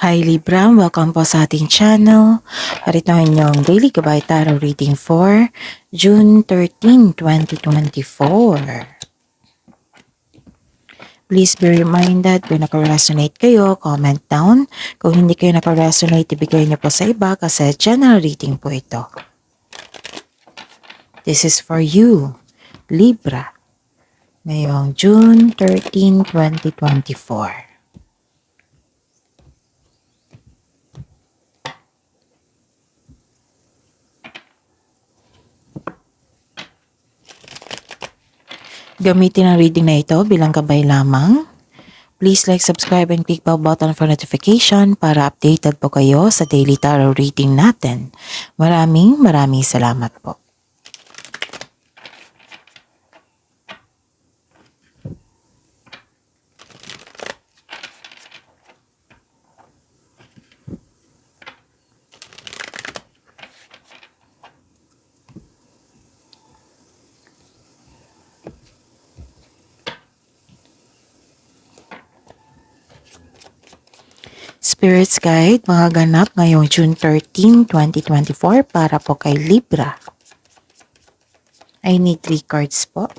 Hi Libra, welcome po sa ating channel. At ito ang inyong Daily Gabay Tarot Reading for June 13, 2024. Please be reminded kung naka-resonate kayo, comment down. Kung hindi kayo naka-resonate, ibigay niyo po sa iba kasi general reading po ito. This is for you, Libra, ngayong June 13, 2024. Gamitin ang reading na ito bilang gabay lamang. Please like, subscribe, and click bell button for notification para updated po kayo sa daily tarot reading natin. Maraming salamat po. Spirits Guide, mga ganap ngayong June 13, 2024 para po kay Libra. I need 3 cards po.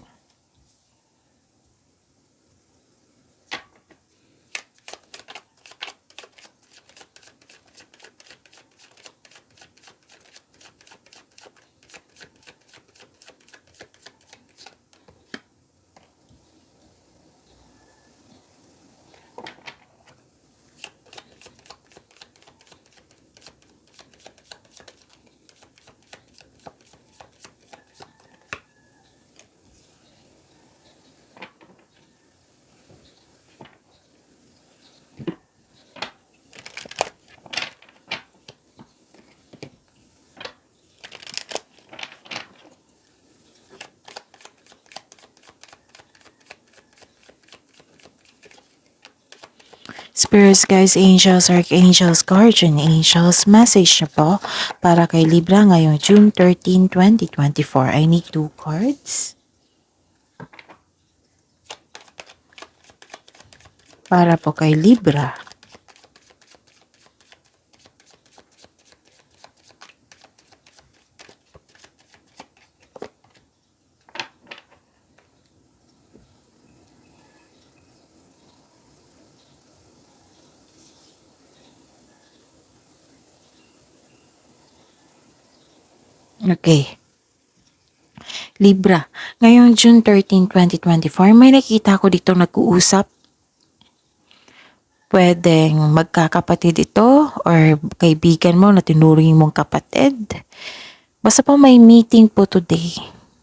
Spirits, guys, angels, archangels, guardian angels, message na po para kay Libra ngayong June 13, 2024. I need 2 cards. Para po kay Libra. Okay. Libra, ngayong June 13, 2024, may nakita ko dito nag-uusap. Pwedeng magkakapatid ito or kaibigan mo na tinuring mong kapatid. Basta po may meeting po today.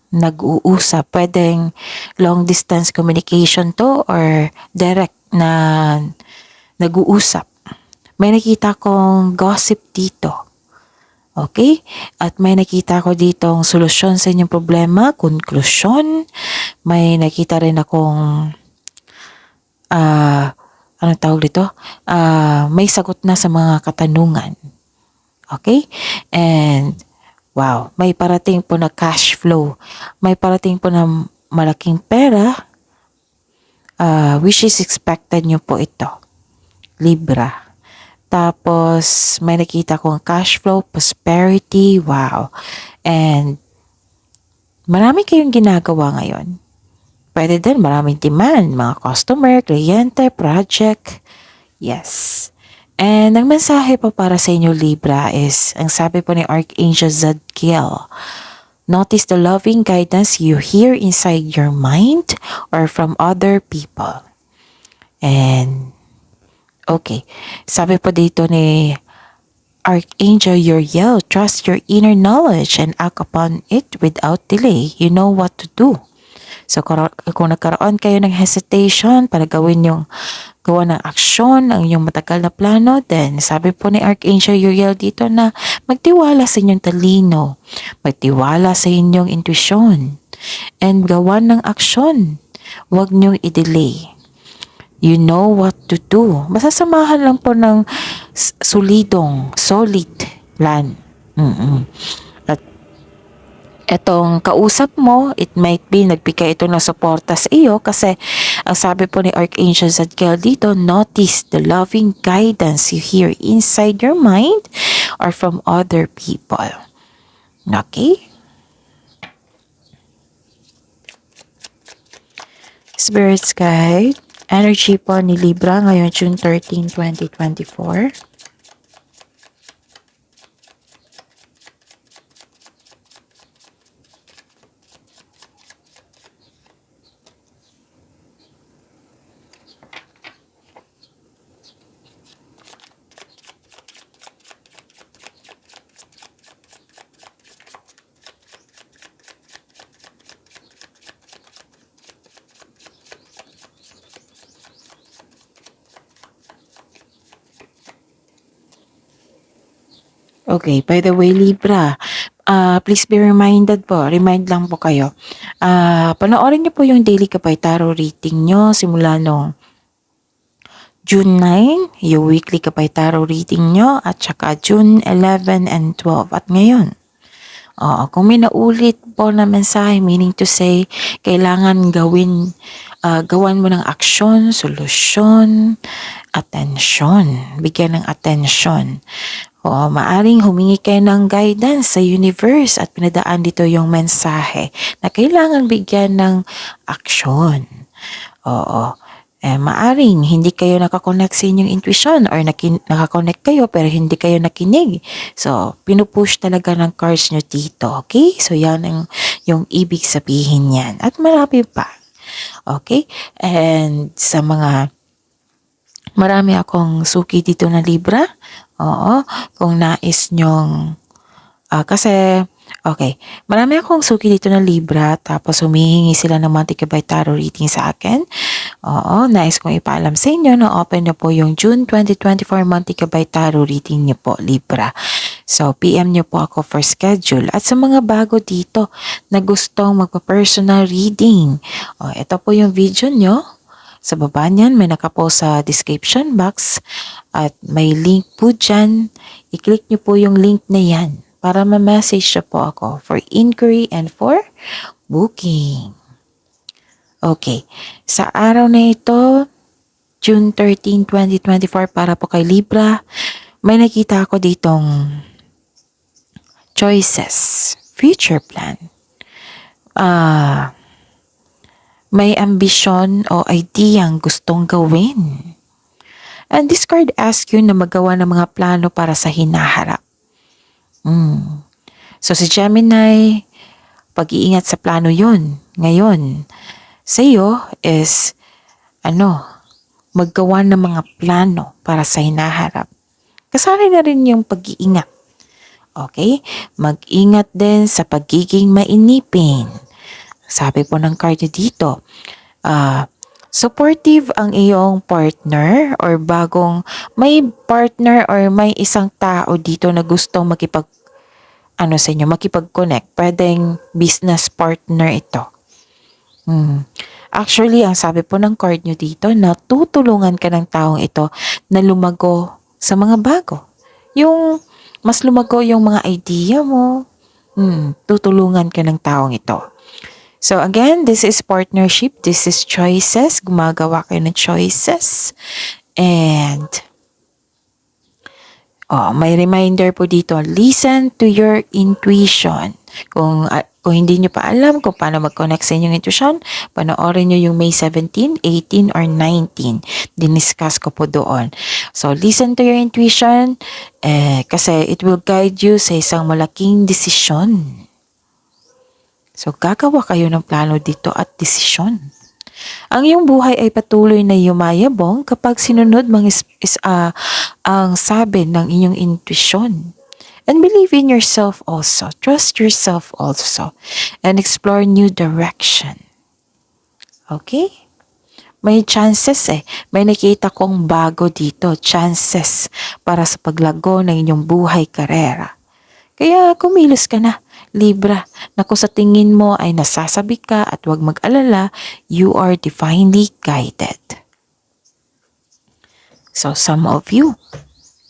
Nag-uusap. Pwedeng long distance communication to or direct na nag-uusap. May nakita kong gossip dito. Okay? At may nakita ko ditong solusyon sa inyong problema, konklusyon. May nakita rin akong anong tawag dito? May sagot na sa mga katanungan. Okay? And wow, may parating po na cash flow. May parating po na malaking pera. Which is expected nyo po ito. Libra. Tapos, may nakita kong cash flow, prosperity, wow. And, marami kayong ginagawa ngayon. Pwede din, maraming demand, mga customer, kliyente, project. Yes. And, ang mensahe po para sa inyo, Libra, is, ang sabi po ni Archangel Zadkiel, notice the loving guidance you hear inside your mind or from other people. And, okay. Sabi po dito ni Archangel Uriel, trust your inner knowledge and act upon it without delay. You know what to do. So, kung nagkaroon kayo ng hesitation para gawa ng aksyon ang inyong matagal na plano, then sabi po ni Archangel Uriel dito na magtiwala sa inyong talino, magtiwala sa inyong intuition, and gawa ng aksyon. Huwag niyong i-delay. You know what to do. Basta samahan lang po ng solid plan. At etong kausap mo, it might be nagbigay ito ng suporta sa iyo kasi ang sabi po ni Archangel Zadkiel dito, notice the loving guidance you hear inside your mind or from other people. Okay? Spirit's Guide, energy po ni Libra ngayon June 13, 2024. Okay, by the way, Libra, please be reminded po, remind lang po kayo. Panoorin niyo po yung daily Gabay Tarot reading niyo simula nung June 9, yung weekly Gabay Tarot reading niyo, at saka June 11 and 12. At ngayon, kung may naulit po na mensahe, meaning to say, kailangan gawan mo ng aksyon, solusyon, atensyon, bigyan ng atensyon. Maaring humingi kayo ng guidance sa universe at pinadaan dito yung mensahe na kailangan bigyan ng aksyon. Maaring hindi kayo nakakonect sa inyong intuition or nakakonect kayo pero hindi kayo nakinig. So, pinupush talaga ng cards nyo dito. Okay? So, yan yung ibig sabihin yan. At marami pa. Okay? And sa marami akong suki dito na Libra. Kung nais nyong, marami akong suki dito na Libra, tapos humihingi sila ng Monte Gabay Tarot reading sa akin. Nais kong ipaalam sa inyo na open na po yung June 2024 Monte Gabay Tarot reading niyo po, Libra. So, PM niyo po ako for schedule. At sa mga bago dito na gustong magpa-personal reading, ito po yung video nyo. Sa baba niyan, may nakapost sa description box at may link po dyan. I-click nyo po yung link na yan para ma-message siya po ako for inquiry and for booking. Okay, sa araw na ito, June 13, 2024, para po kay Libra, may nakita ako ditong choices, future plan. May ambisyon o ideyang gustong gawin. And this card asks you na magawa ng mga plano para sa hinaharap. So si Gemini, pag-iingat sa plano yun. Ngayon, sa iyo is, maggawa ng mga plano para sa hinaharap. Kasali na rin yung pag-iingat. Okay? Mag-ingat din sa pagiging mainipin. Sabi po ng card dito, supportive ang iyong partner or may partner or may isang tao dito na gustong makipag-connect. Pwedeng business partner ito. Actually, ang sabi po ng card nyo dito, na tutulungan ka ng taong ito na lumago sa mga bago. Yung mas lumago yung mga idea mo, tutulungan ka ng taong ito. So again, this is partnership, this is choices, gumagawa kayo ng choices. And may reminder po dito, listen to your intuition. Kung hindi nyo pa alam kung paano mag-connect sa inyong intuition, panoorin nyo yung May 17, 18, or 19. Diniscuss ko po doon. So, listen to your intuition kasi it will guide you sa isang malaking desisyon. So, gagawa kayo ng plano dito at desisyon. Ang iyong buhay ay patuloy na yumayabong kapag sinunod ang sabi ng inyong intuition. And believe in yourself also. Trust yourself also. And explore new direction. Okay? May chances May nakita kong bago dito. Chances para sa paglago ng inyong buhay karera. Kaya kumilos ka na, Libra, na kung sa tingin mo ay nasasabi ka at huwag mag-alala, you are divinely guided. So some of you,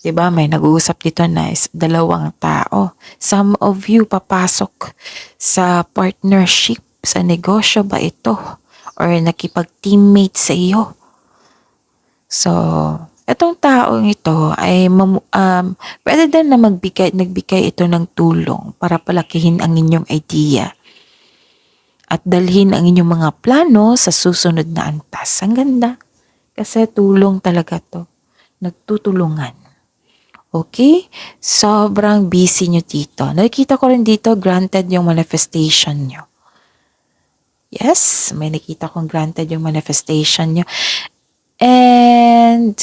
'Diba? May nag-uusap dito na dalawang tao. Some of you papasok sa partnership, sa negosyo ba ito? Or nakipag-teammate sa iyo. So, itong taong ito ay rather than na nagbigay ito ng tulong para palakihin ang inyong idea at dalhin ang inyong mga plano sa susunod na antas. Ang ganda. Kasi tulong talaga to. Nagtutulungan. Okay? Sobrang busy nyo dito. Nakikita ko rin dito, granted yung manifestation nyo. Yes, may nakita kong granted yung manifestation nyo. And,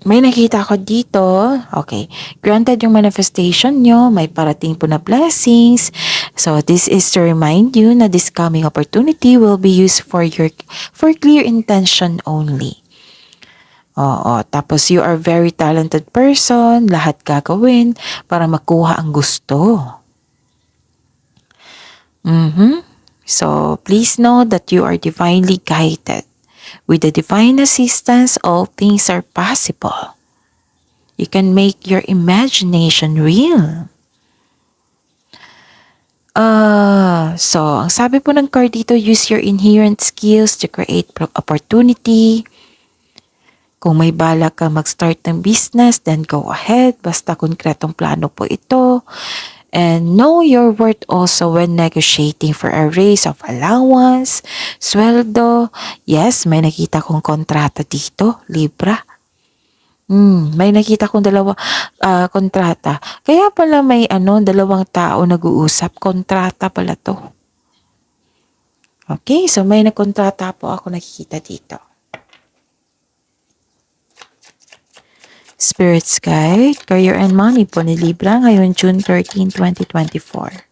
may nakita ko dito, okay, granted yung manifestation nyo, may parating po na blessings. So, this is to remind you na this coming opportunity will be used for clear intention only. Oo, tapos you are very talented person, lahat gagawin para makuha ang gusto. So, please know that you are divinely guided. With the divine assistance, all things are possible. You can make your imagination real. So, ang sabi po ng card dito, use your inherent skills to create opportunity. Kung may balak ka mag-start ng business, then go ahead. Basta konkretong plano po ito. And know your worth also when negotiating for a raise of allowance, sweldo. Yes, may nakita kong kontrata dito, Libra. May nakita kong kontrata. Kaya pala may dalawang tao nag-uusap. Kontrata pala to. Okay, so may nagkontrata po ako nakikita dito. Spirit's Guide, Career and Money po ni Libra ngayon June 13, 2024.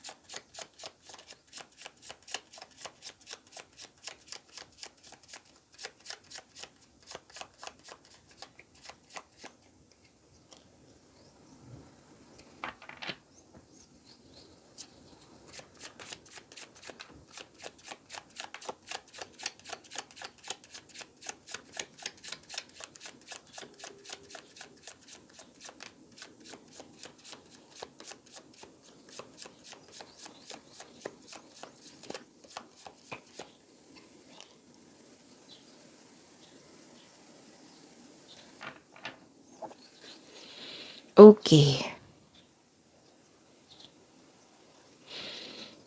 Okay.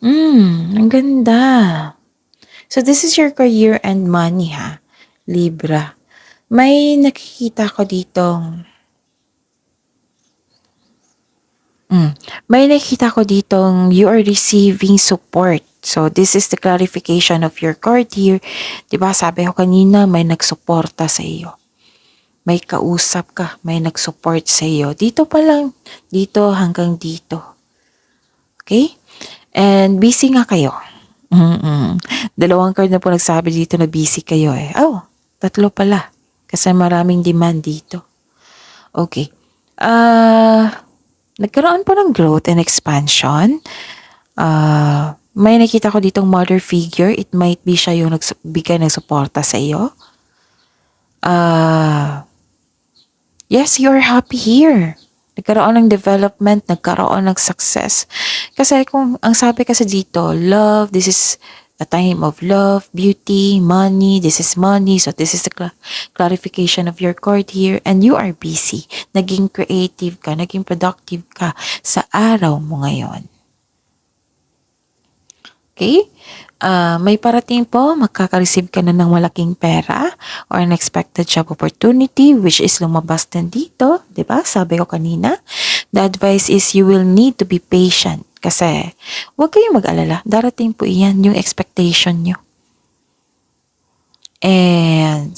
Ang ganda. So, this is your career and money, ha? Libra. May nakikita ko ditong you are receiving support. So, this is the clarification of your card here. Diba, sabi ko kanina, may nagsuporta sa iyo. May kausap ka, may nag-support sa iyo. Dito pa lang, dito hanggang dito. Okay? And busy nga kayo. Dalawang card na po nagsabi dito na busy kayo eh. Oh, 3 pala. Kasi maraming demand dito. Okay. Nagkaroon po ng growth and expansion. May nakita ko ditong mother figure. It might be siya yung nagbigay ng suporta sa iyo. Yes, you're happy here. Nagkaroon ng development, nagkaroon ng success. Kasi kung ang sabi kasi dito, love, this is a time of love, beauty, money, this is money. So this is the clarification of your card here. And you are busy. Naging creative ka, naging productive ka sa araw mo ngayon. Okay? May parating po, makaka-receive ka na ng malaking pera or unexpected job opportunity which is lumabas din dito, 'di ba? Sabi ko kanina, the advice is you will need to be patient kasi huwag kayong mag-alala, darating po iyan yung expectation nyo. And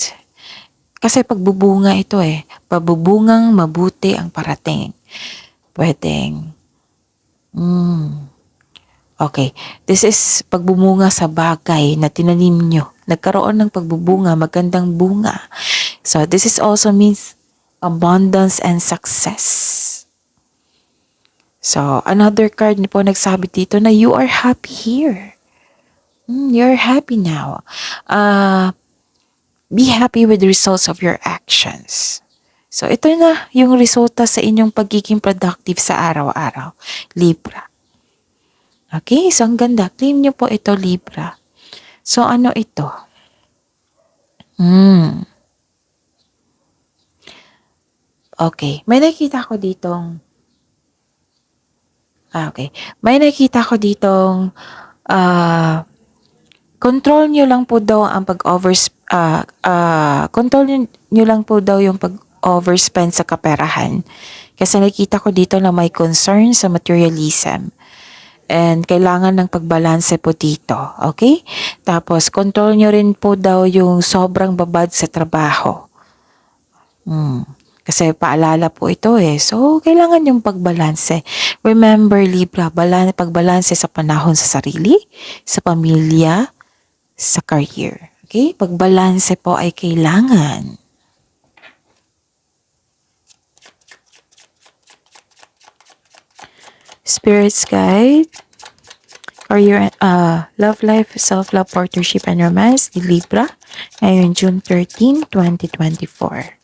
kasi pagbubunga ito pabubungang mabuti ang parating. Pwedeng okay, this is pagbumunga sa bagay na tinanim nyo. Nagkaroon ng pagbubunga, magandang bunga. So, this is also means abundance and success. So, another card po nagsabi dito na you are happy here. You're happy now. Uh, be happy with the results of your actions. So, ito na yung resulta sa inyong pagiging productive sa araw-araw. Libra. Okay? So, ang ganda. Claim nyo po ito, Libra. So, ano ito? Okay. May nakita ko ditong okay. May nakita ko ditong control nyo lang po daw ang control nyo lang po daw yung pag-overspend sa kaperahan. Kasi nakita ko dito na may concern sa materialism. And kailangan ng pagbalanse po dito. Okay? Tapos, control nyo rin po daw yung sobrang babad sa trabaho. Kasi paalala po ito eh. So, kailangan yung pagbalanse. Remember, Libra, pagbalanse sa panahon sa sarili, sa pamilya, sa career. Okay? Pagbalanse po ay kailangan. Spirit's Guide, career, love life, self-love, partnership, and romance, ni Libra, ngayon June 13, 2024.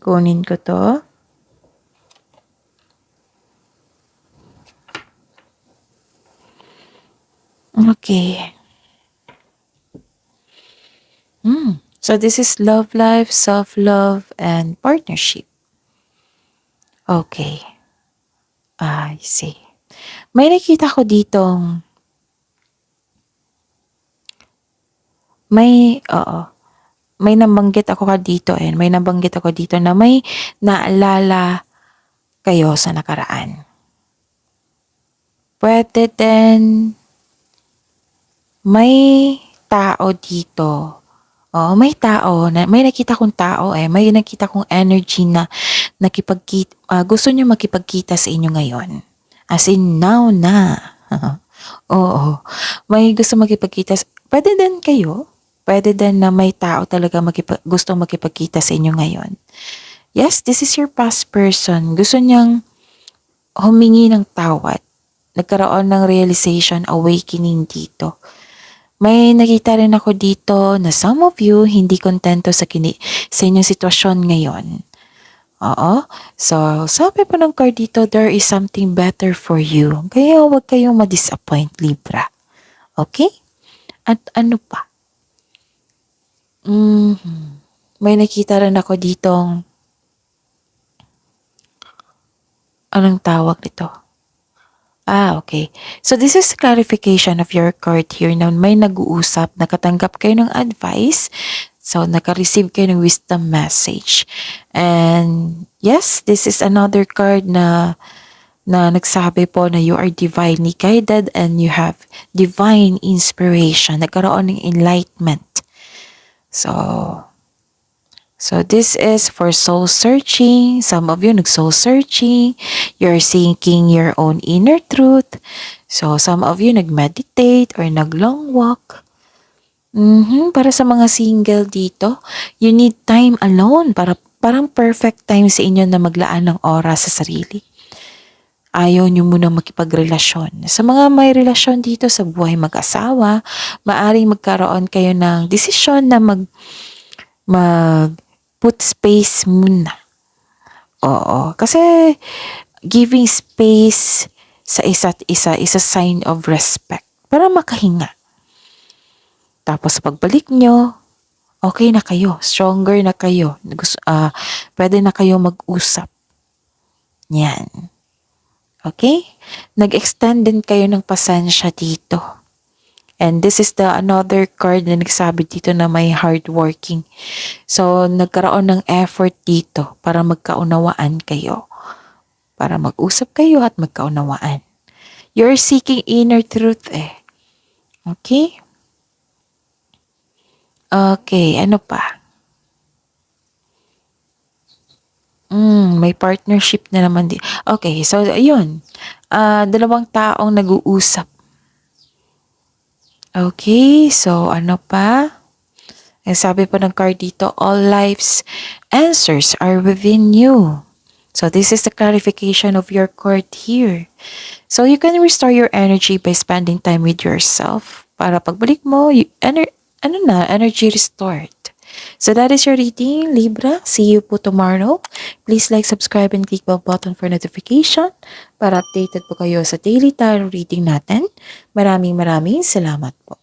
Kunin ko to. Okay. So this is love life, self-love, and partnership. Okay. I see. May nakita ko ditong may nabanggit ako dito may nabanggit ako dito na may naalala kayo sa nakaraan. Pwede din may tao dito. May tao, may nakita kong tao may nakita kong energy na gusto niyo makipagkita sa inyo ngayon. As in, now na. Oo. May gusto makipagkita. Pwede din kayo. Pwede din na may tao talaga gusto makipagkita sa inyo ngayon. Yes, this is your past person. Gusto niyang humingi ng tawad. Nagkaroon ng realization, awakening dito. May nakita rin ako dito na some of you hindi kontento sa inyong sitwasyon ngayon. Oo. So, sabi po ng card dito, there is something better for you. Kaya huwag kayong ma-disappoint, Libra. Okay? At ano pa? May nakita rin ako ditong anong tawag nito? Okay. So, this is clarification of your card here na may nag-uusap, nakatanggap kayo ng advice, so naka-receive kayo ng wisdom message. And yes, this is another card na nagsabi po na you are divinely guided and you have divine inspiration. Nagkaroon ng enlightenment. So this is for soul searching. Some of you nag-soul searching. You're seeking your own inner truth. So some of you nag-meditate or nag-long walk. Para sa mga single dito, you need time alone. Parang perfect time sa inyo na maglaan ng oras sa sarili. Ayaw nyo munang makipagrelasyon. Sa mga may relasyon dito sa buhay mag-asawa, maaring magkaroon kayo ng desisyon na put space muna. Oo. Kasi giving space sa isa't isa is a sign of respect para makahinga. Tapos pagbalik nyo, okay na kayo. Stronger na kayo. Pwede na kayo mag-usap. Yan. Okay? Nag-extend din kayo ng pasensya dito. And this is the another card na nagsabi dito na may hardworking. So, nagkaroon ng effort dito para magkaunawaan kayo. Para mag-usap kayo at magkaunawaan. You're seeking inner truth Okay? Okay, ano pa? May partnership na naman din. Okay, so ayun. Dalawang taong nag-uusap. Okay, so ano pa? Ang sabi po ng card dito, all life's answers are within you. So this is the clarification of your card here. So you can restore your energy by spending time with yourself. Para pagbalik mo, energy restored. So that is your reading, Libra. See you po tomorrow. Please like, subscribe, and click bell button for notification para updated po kayo sa daily tarot reading natin. Maraming salamat po.